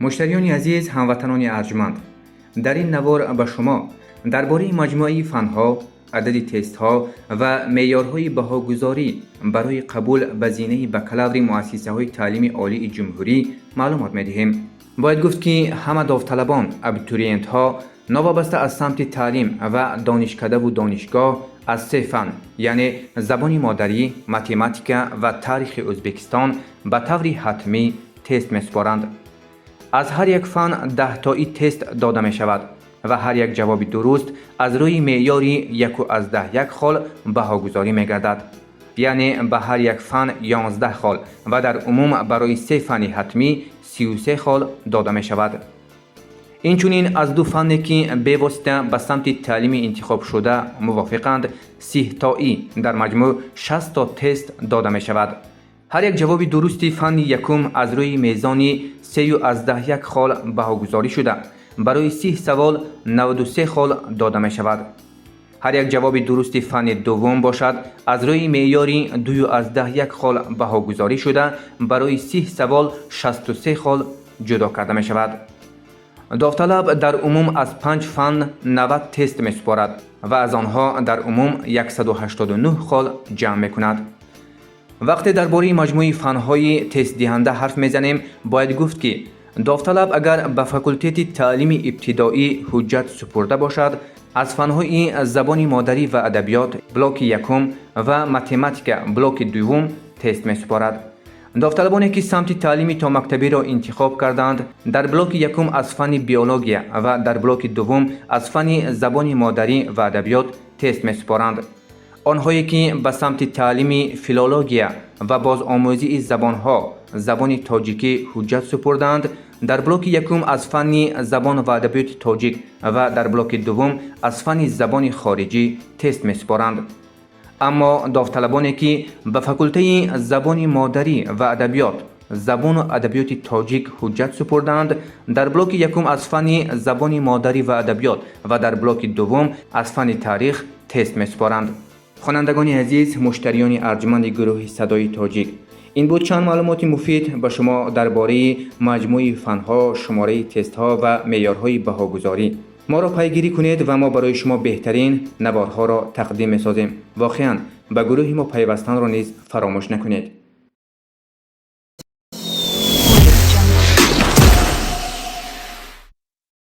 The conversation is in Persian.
مشتریان عزیز، هموطنان ارجمند، در این نوار به شما درباره مجموعه فنها، عدد تست ها و معیارهای بهاگذاری برای قبول به زینه بکالور مؤسسه های تعلیم عالی جمهوری معلومات می‌دهیم. باید گفت که همه داوطلبان، ابیتوریینت ها نوابسته از سمت تعلیم و دانشکده و دانشگاه از 3 فن یعنی زبان مادری، متماتیک و تاریخ ازبکستان به طور حتمی تست می‌سپارند. از هر یک فن 10 تایی تست داده می شود و هر یک جواب درست از روی معیاری 1/10 خال بهاگذاری می گردد. یعنی به هر یک فن 11 خال و در عموم برای 3 فن حتمی 33 خال داده می شود. اینچنین از 2 فنی که به واسطه به سمت تعلیم انتخاب شده موافقند 30 تایی در مجموع 60 تا تست داده می شود. هر یک جواب درستی فن یکم از روی میزانی 3/10 خال بهاگذاری شده برای 30 سوال 93 خال داده می شود. هر یک جواب درستی فن دوم باشد از روی معیاری 2/10 خال بهاگذاری شده برای 30 سوال 63 خال جدا کرده می شود. داوطلب در عموم از 5 فن 90 تست می سپارد و از آنها در عموم 189 خال جمع می کند. وقتی درباره مجموعه فنهای تست دهنده حرف میزنیم باید گفت که داوطلب اگر به فاکولته تعلیم ابتدایی حجت سپرده باشد از فنهای زبان مادری و ادبیات بلاک یکم و متماتیک بلاک دوم تست می سپارد. داوطلبانی که سمت تعلیم تا مکتبی را انتخاب کردند در بلاک یکم از فن بیولوژی و در بلاک دوم از فن زبان مادری و ادبیات تست می سپارند. آنهایی که به سمت تعلیم فیلولوژی و بازآموزی زبانها زبان تاجیکی حجت سپردند در بلاک یکم از فن زبان و ادبیات تاجیک و در بلاک دوم از فن زبان خارجی تست می‌سپارند. اما داوطلبانی که به فاکولته زبان مادری و ادبیات زبان و ادبیات تاجیک حجت سپردند در بلاک یکم از فن زبان مادری و ادبیات و در بلاک دوم از فن تاریخ تست می‌سپارند. خوانندگان عزیز، مشتریان ارجمند گروه صدای تاجیک، این بود چند معلومات مفید به شما درباره مجموعه فنها، شماره تست ها و معیارهای بهاگذاری. ما را پیگیری کنید و ما برای شما بهترین نوارها را تقدیم می‌سازیم. واقعاً به گروه ما پیوستن را نیز فراموش نکنید.